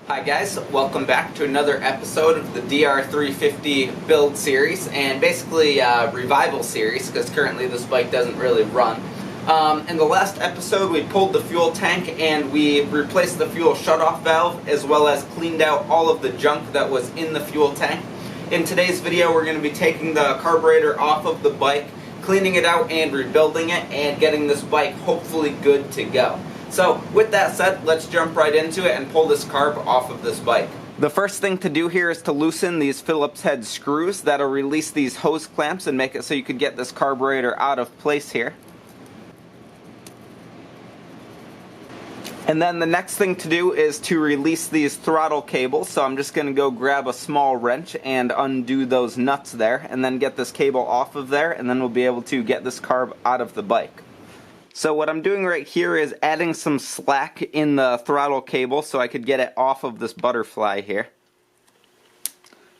Hi guys, welcome back to another episode of the DR350 build series, and basically revival series, because currently this bike doesn't really run. In the last episode we pulled the fuel tank and we replaced the fuel shutoff valve, as well as cleaned out all of the junk that was in the fuel tank. In today's video we're going to be taking the carburetor off of the bike, cleaning it out and rebuilding it, and getting this bike hopefully good to go. So with that said, let's jump right into it and pull this carb off of this bike. The first thing to do here is to loosen these Phillips head screws that'll release these hose clamps and make it so you could get this carburetor out of place here. And then the next thing to do is to release these throttle cables. So I'm just going to go grab a small wrench and undo those nuts there, and then get this cable off of there, and then we'll be able to get this carb out of the bike. So what I'm doing right here is adding some slack in the throttle cable so I could get it off of this butterfly here.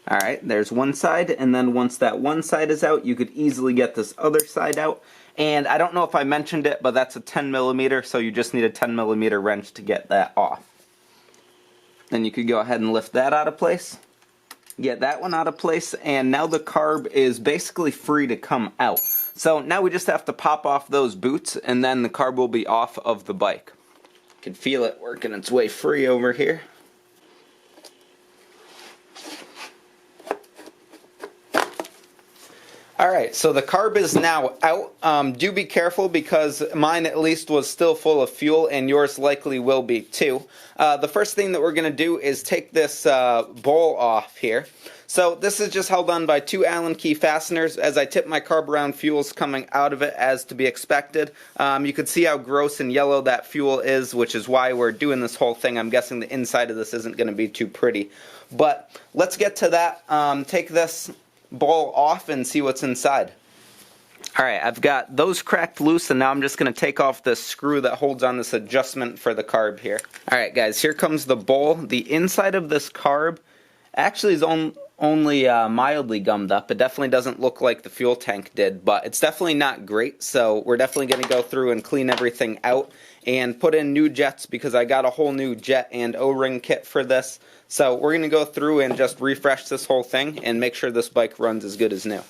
Alright, there's one side, and then once that one side is out, you could easily get this other side out. And I don't know if I mentioned it, but that's a 10mm, so you just need a 10mm wrench to get that off. Then you could go ahead and lift that out of place, get that one out of place, and now the carb is basically free to come out. So now we just have to pop off those boots, and then the carb will be off of the bike. You can feel it working its way free over here. Alright, so the carb is now out. Do be careful, because mine at least was still full of fuel, and yours likely will be too. The first thing that we're going to do is take this bowl off here. So this is just held on by two Allen key fasteners. As I tip my carb around, fuel's coming out of it as to be expected. You can see how gross and yellow that fuel is, which is why we're doing this whole thing. I'm guessing the inside of this isn't going to be too pretty. But let's get to that. Take this bowl off and see what's inside. Alright, I've got those cracked loose, and now I'm just going to take off this screw that holds on this adjustment for the carb here. Alright guys, here comes the bowl. The inside of this carb actually is only mildly gummed up. It definitely doesn't look like the fuel tank did, but it's definitely not great, so we're definitely going to go through and clean everything out and put in new jets, because I got a whole new jet and O-ring kit for this. So we're going to go through and just refresh this whole thing and make sure this bike runs as good as new.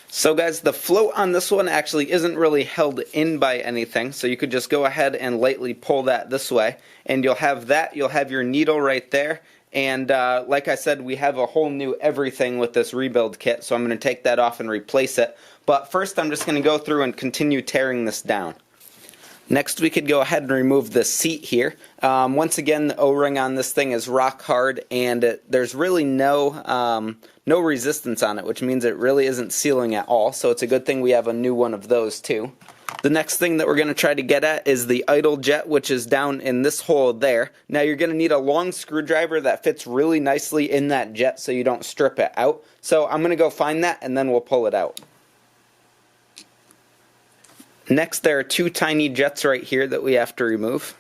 So guys, the float on this one actually isn't really held in by anything, so you could just go ahead and lightly pull that this way, and you'll have that, you'll have your needle right there. And like I said, we have a whole new everything with this rebuild kit, so I'm going to take that off and replace it. But first I'm just going to go through and continue tearing this down. Next we could go ahead and remove the seat here. Once again, the O-ring on this thing is rock hard, and there's really no resistance on it, which means it really isn't sealing at all, so it's a good thing we have a new one of those too. The next thing that we're going to try to get at is the idle jet, which is down in this hole there. Now you're going to need a long screwdriver that fits really nicely in that jet so you don't strip it out. So I'm going to go find that, and then we'll pull it out. Next, there are two tiny jets right here that we have to remove.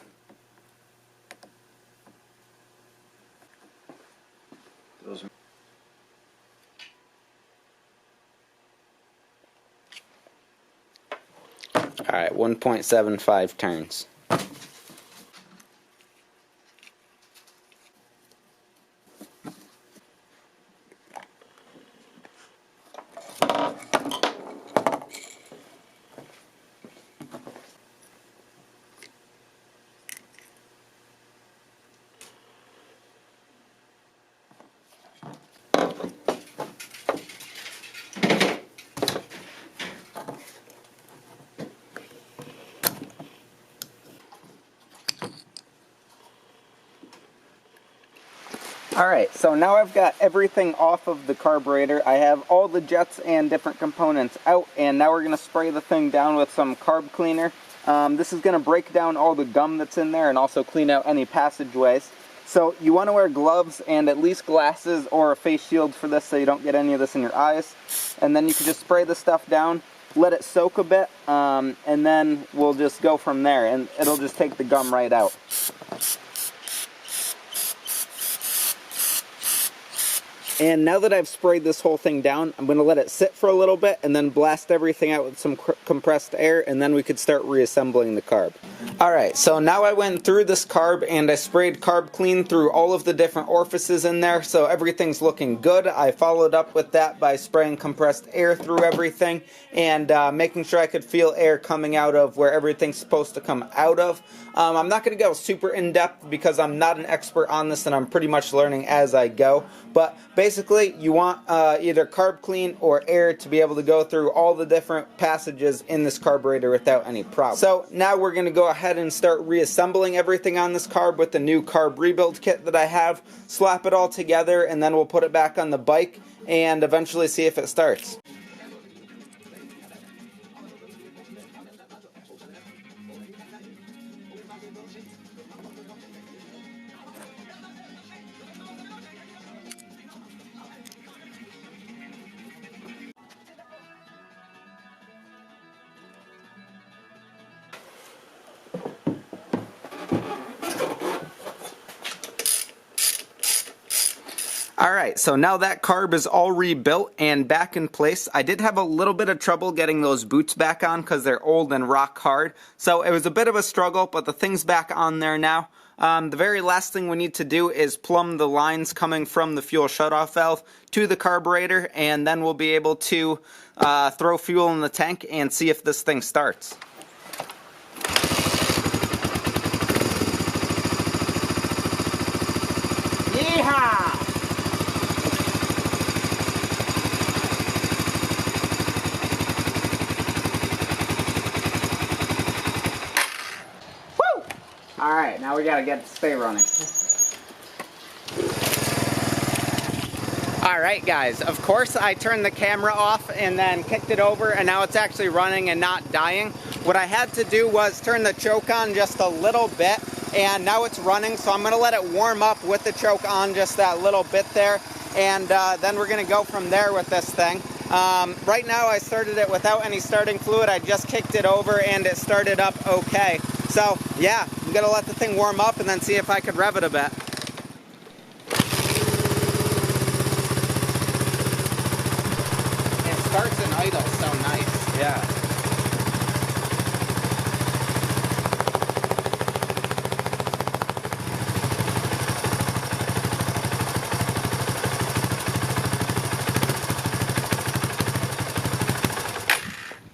Alright, 1.75 turns. Alright, so now I've got everything off of the carburetor. I have all the jets and different components out, and now we're going to spray the thing down with some carb cleaner. This is going to break down all the gum that's in there and also clean out any passageways. So you want to wear gloves and at least glasses or a face shield for this, so you don't get any of this in your eyes. And then you can just spray the stuff down, let it soak a bit, and then we'll just go from there, and it'll just take the gum right out. And now that I've sprayed this whole thing down, I'm going to let it sit for a little bit and then blast everything out with some compressed air, and then we could start reassembling the carb. Alright, so now I went through this carb and I sprayed carb clean through all of the different orifices in there, so everything's looking good. I followed up with that by spraying compressed air through everything and making sure I could feel air coming out of where everything's supposed to come out of. I'm not going to go super in-depth because I'm not an expert on this and I'm pretty much learning as I go, but basically you want either carb clean or air to be able to go through all the different passages in this carburetor without any problem. So now we're going to go ahead and start reassembling everything on this carb with the new carb rebuild kit that I have, slap it all together, and then we'll put it back on the bike and eventually see if it starts. Alright, so now that carb is all rebuilt and back in place. I did have a little bit of trouble getting those boots back on because they're old and rock hard. So it was a bit of a struggle, but the thing's back on there now. The very last thing we need to do is plumb the lines coming from the fuel shutoff valve to the carburetor, and then we'll be able to throw fuel in the tank and see if this thing starts. Yeehaw! Alright, now we gotta get it to stay running. Alright guys, of course I turned the camera off and then kicked it over, and now it's actually running and not dying. What I had to do was turn the choke on just a little bit, and now it's running, so I'm going to let it warm up with the choke on just that little bit there, and then we're going to go from there with this thing. Right now I started it without any starting fluid. I just kicked it over and it started up okay. So yeah, I'm going to let the thing warm up and then see if I could rev it a bit. It starts in idle so nice. Yeah.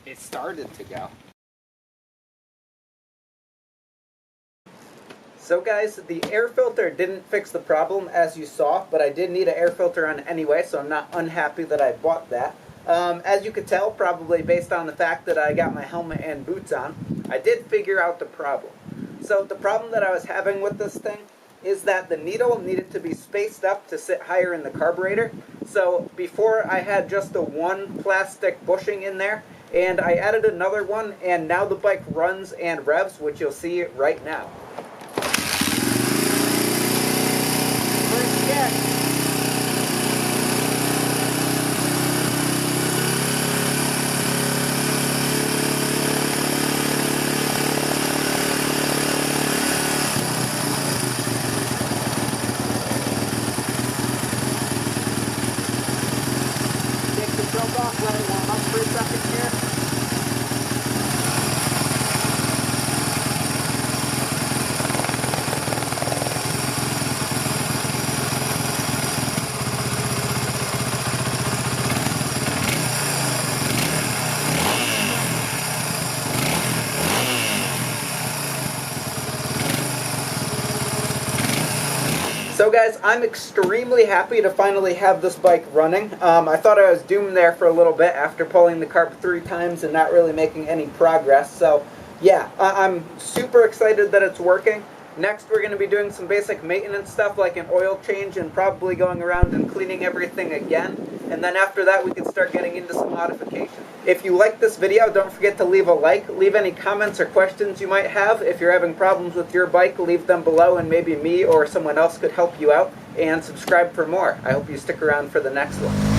It started to go. So guys, the air filter didn't fix the problem as you saw, but I did need an air filter on anyway, so I'm not unhappy that I bought that. As you could tell, probably based on the fact that I got my helmet and boots on, I did figure out the problem. So the problem that I was having with this thing is that the needle needed to be spaced up to sit higher in the carburetor. So before I had just a one plastic bushing in there, and I added another one, and now the bike runs and revs, which you'll see right now. First kick. Off, let it warm up for a second here. So guys, I'm extremely happy to finally have this bike running. I thought I was doomed there for a little bit after pulling the carb 3 times and not really making any progress. So yeah, I'm super excited that it's working. Next we're going to be doing some basic maintenance stuff like an oil change and probably going around and cleaning everything again. And then after that we can start getting into some modification. If you like this video, don't forget to leave a like. Leave any comments or questions you might have. If you're having problems with your bike, leave them below and maybe me or someone else could help you out. And subscribe for more. I hope you stick around for the next one.